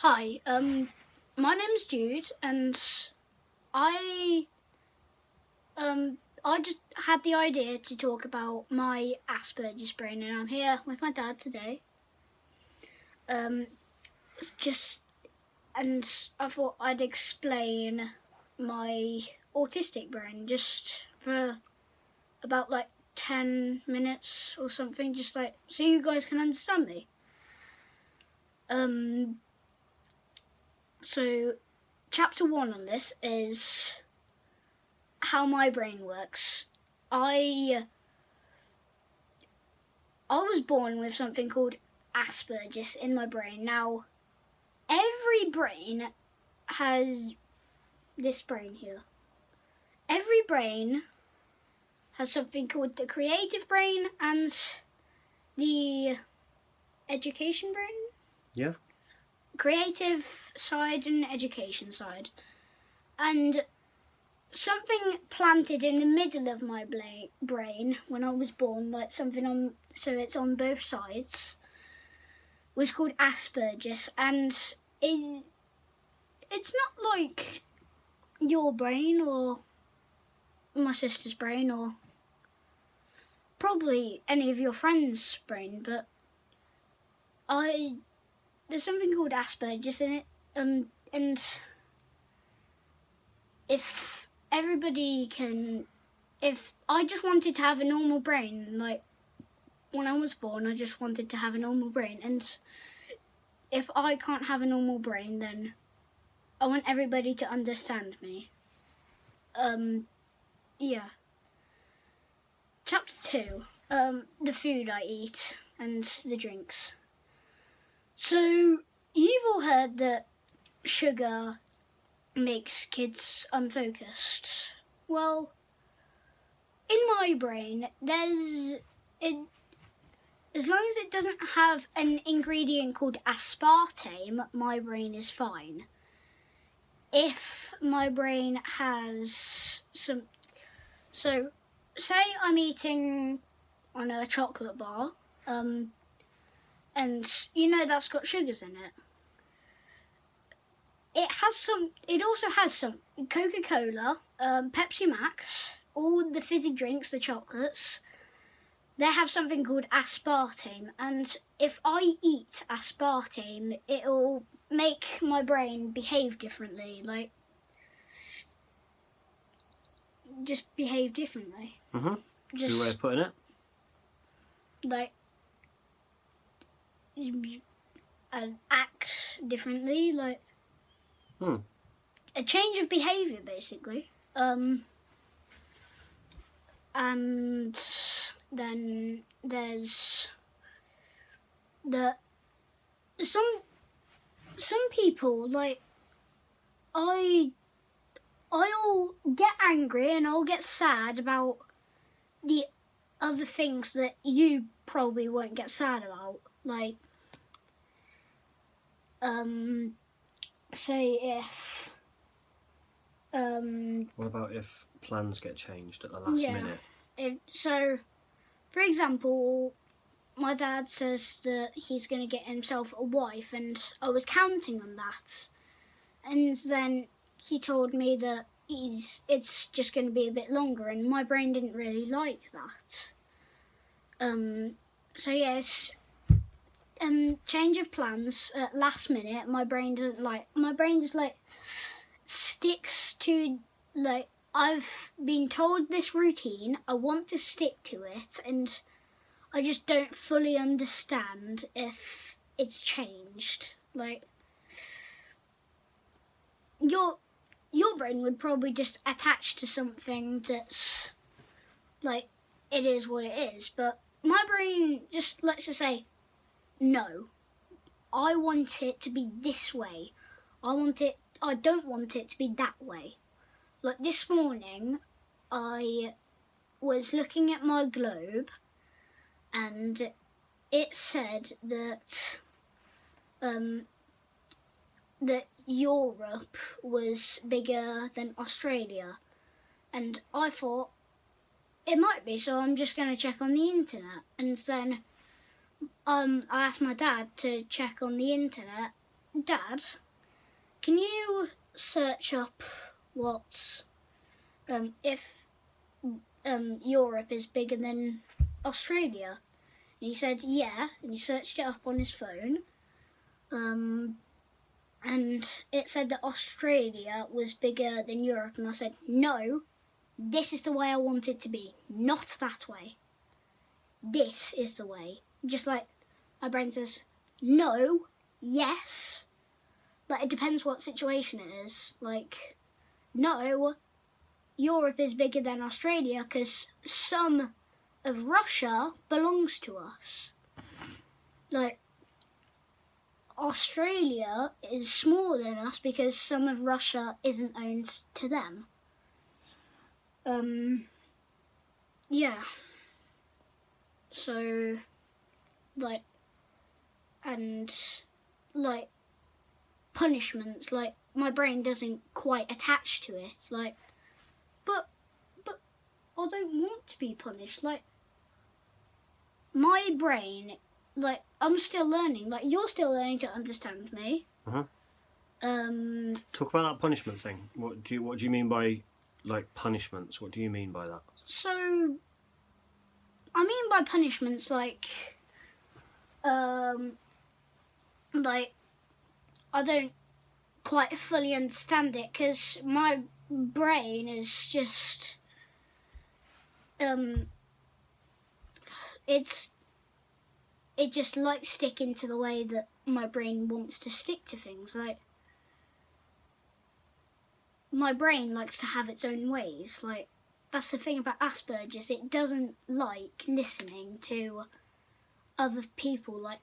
Hi, my name's Jude, and I I just had the idea to talk about my aspergis brain, and I'm here with my dad today. And I thought I'd explain my autistic brain just for about 10 minutes or something, just so you guys can understand me. So chapter 1 on this is how my brain works. I was born with something called aspergis in my brain. Now, every brain has this brain here. Every brain has something called the creative brain and the education brain. Yeah. Creative side and education side. And something planted in the middle of my brain when I was born, so it's on both sides, was called aspergis, and it's not like your brain or my sister's brain or probably any of your friends' brain, but there's something called aspergis in it, and if I just wanted to have a normal brain, like when I was born, I just wanted to have a normal brain, and if I can't have a normal brain, then I want everybody to understand me. Yeah. Chapter 2, the food I eat and the drinks. So, you've all heard that sugar makes kids unfocused. Well, in my brain, as long as it doesn't have an ingredient called aspartame, my brain is fine. If my brain has some... So, say I'm eating on a chocolate bar, and that's got sugars in it. It also has some Coca-Cola, Pepsi Max, all the fizzy drinks, the chocolates. They have something called aspartame, and if I eat aspartame, it'll make my brain behave differently, just behave differently. Mm-hmm. Good way of putting it. Act differently, a change of behaviour, basically. And then there's some people, I'll get angry and I'll get sad about the other things that you probably won't get sad about, say if what about if plans get changed at the last minute? So, for example, my dad says that he's going to get himself a wife, and I was counting on that, and then he told me that it's just going to be a bit longer, and my brain didn't really like that. So yes, change of plans at last minute. My brain just sticks to, I've been told this routine, I want to stick to it, and I just don't fully understand if it's changed. Your brain would probably just attach to something that's it is what it is, but my brain just likes to say, no, I want it to be this way. I don't want it to be that way. Like this morning, I was looking at my globe, and it said that that Europe was bigger than Australia, and I thought it might be, so I'm just going to check on the internet. And then I asked my dad to check on the internet, Dad, can you search up what if Europe is bigger than Australia? And he said, yeah, and he searched it up on his phone. And it said that Australia was bigger than Europe, and I said, no, this is the way I want it to be, not that way. This is the way. Just like my brain says, no, yes. Like, it depends what situation it is. Like, no, Europe is bigger than Australia because some of Russia belongs to us. Like, Australia is smaller than us because some of Russia isn't owned to them. Yeah. So, like, and, like, punishments, like, my brain doesn't quite attach to it. Like, but I don't want to be punished. Like, my brain, like, I'm still learning. Like, you're still learning to understand me. Talk about that punishment thing. What do you mean by, like, punishments? What do you mean by that? So, I mean by punishments, like, I don't quite fully understand it because my brain is just, it just likes sticking to the way that my brain wants to stick to things. Like, my brain likes to have its own ways. Like, that's the thing about aspergis. It doesn't like listening to other people. Like,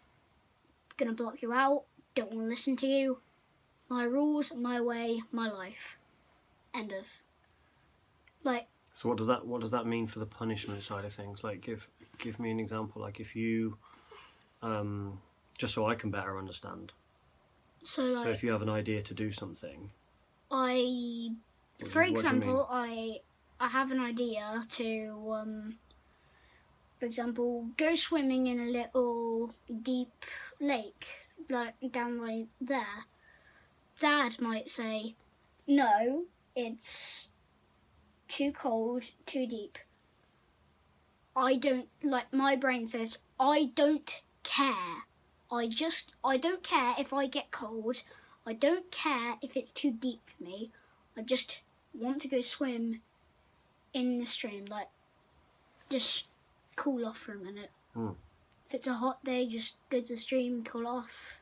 gonna block you out, don't want to listen to you. My rules, my way, my life. End of. Like. So what does that mean for the punishment side of things? Like, give me an example. Like, if you, just so I can better understand. So if you have an idea to do something. For example, I have an idea to, for example, go swimming in a little deep lake, like down right there. Dad might say, no, it's too cold, too deep. I don't, like, my brain says, I don't care. I don't care if I get cold. I don't care if it's too deep for me. I just want to go swim in the stream, like, just cool off for a minute. If it's a hot day, just go to the stream, cool off.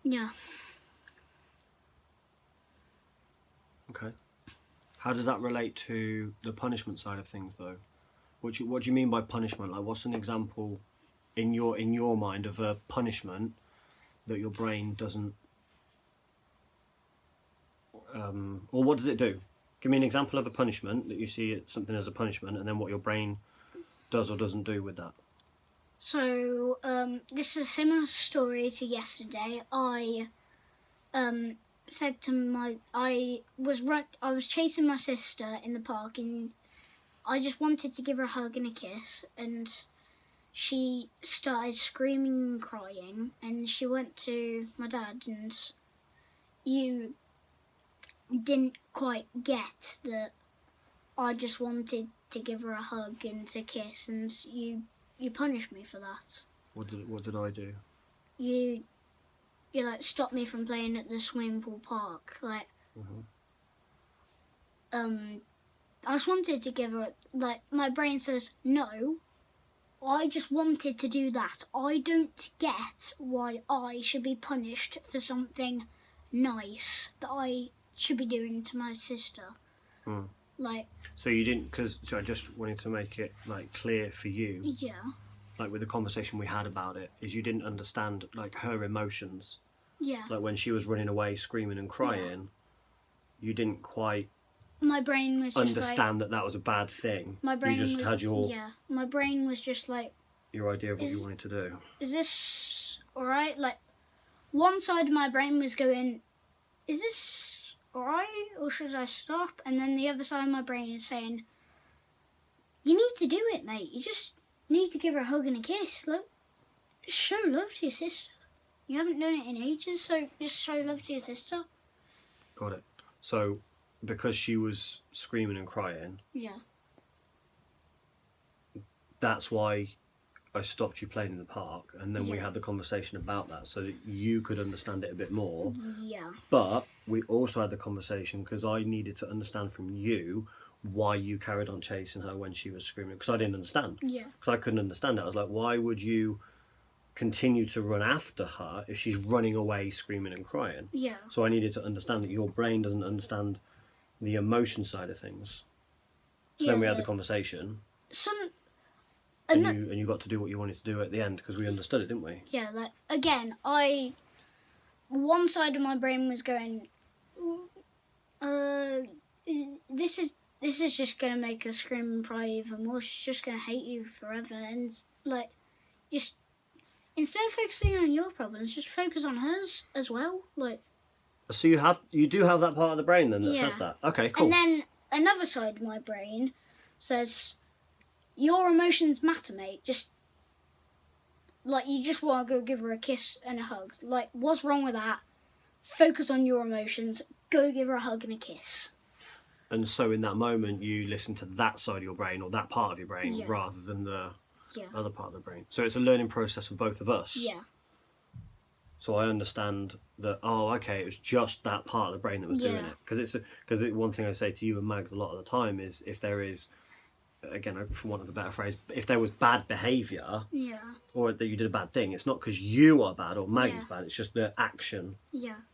Yeah. Okay. How does that relate to the punishment side of things, though? What do you mean by punishment? Like, what's an example in your mind of a punishment that your brain doesn't, or what does it do? Give me an example of a punishment that you see something as a punishment, and then what your brain does or doesn't do with that. So, this is a similar story to yesterday. I said to I was chasing my sister in the park, and I just wanted to give her a hug and a kiss, and she started screaming and crying, and she went to my dad, and you didn't quite get that I just wanted to give her a hug and to kiss, and you punished me for that. What did I do? You like stopped me from playing at the swimming pool park. Like, I just wanted to give her, like, my brain says no. I just wanted to do that. I don't get why I should be punished for something nice that I should be doing to my sister. Like. So you didn't, so I just wanted to make it, like, clear for you. Yeah. Like, with the conversation we had about it, is you didn't understand, like, her emotions. Yeah. Like, when she was running away, screaming and crying, you didn't quite. My brain was just understand that was a bad thing. My brain you just had your. Yeah. My brain was just like. Your idea of what you wanted to do. Is this alright? Like, one side of my brain was going, is this alright, or should I stop? And then the other side of my brain is saying, you need to do it, mate. You just need to give her a hug and a kiss. Look, show love to your sister. You haven't done it in ages, so just show love to your sister. Got it. So, because she was screaming and crying, Yeah. that's why I stopped you playing in the park, and then we Yeah. had the conversation about that so that you could understand it a bit more. Yeah. But we also had the conversation because I needed to understand from you why you carried on chasing her when she was screaming, because I didn't understand. Yeah. Because I couldn't understand it. I was like, why would you continue to run after her if she's running away screaming and crying? Yeah. So I needed to understand that your brain doesn't understand the emotion side of things. So then we had the conversation, and you got to do what you wanted to do at the end because we understood it, didn't we? Yeah, like, again, one side of my brain was going, this is just gonna make her scream and cry even more. She's just gonna hate you forever. And like, just instead of focusing on your problems, just focus on hers as well. Like, so you do have that part of the brain then that says that. Okay, cool. And then another side of my brain says, your emotions matter, mate. Just like, you just want to go give her a kiss and a hug. Like, what's wrong with that? Focus on your emotions. Go give her a hug and a kiss. And so in that moment, you listen to that side of your brain or that part of your brain rather than the other part of the brain. So it's a learning process for both of us. Yeah. So I understand that, oh, okay, it was just that part of the brain that was doing it. Because one thing I say to you and Mags a lot of the time is if there is, again, for want of a better phrase, if there was bad behaviour or that you did a bad thing, it's not because you are bad or Maggie's bad, it's just the action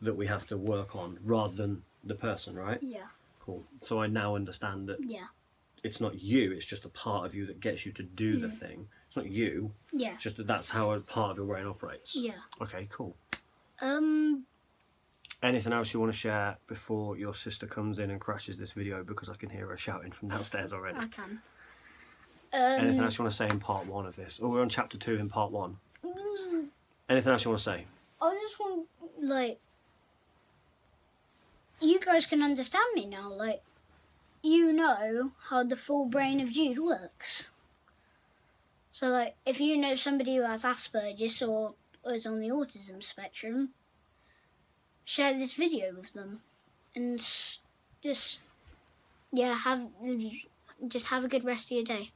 that we have to work on rather than the person, right? Yeah. Cool. So I now understand that it's not you, it's just a part of you that gets you to do the thing. It's not you. Yeah. It's just that that's how a part of your brain operates. Yeah. Okay, cool. Anything else you want to share before your sister comes in and crashes this video because I can hear her shouting from downstairs already? I can. Anything else you want to say in part 1 of this? Oh, we're on chapter 2 in part 1. Anything else you want to say? I just want, like, you guys can understand me now. Like, you know how the full brain of Jude works. So, like, if you know somebody who has aspergis or is on the autism spectrum, share this video with them. And just have a good rest of your day.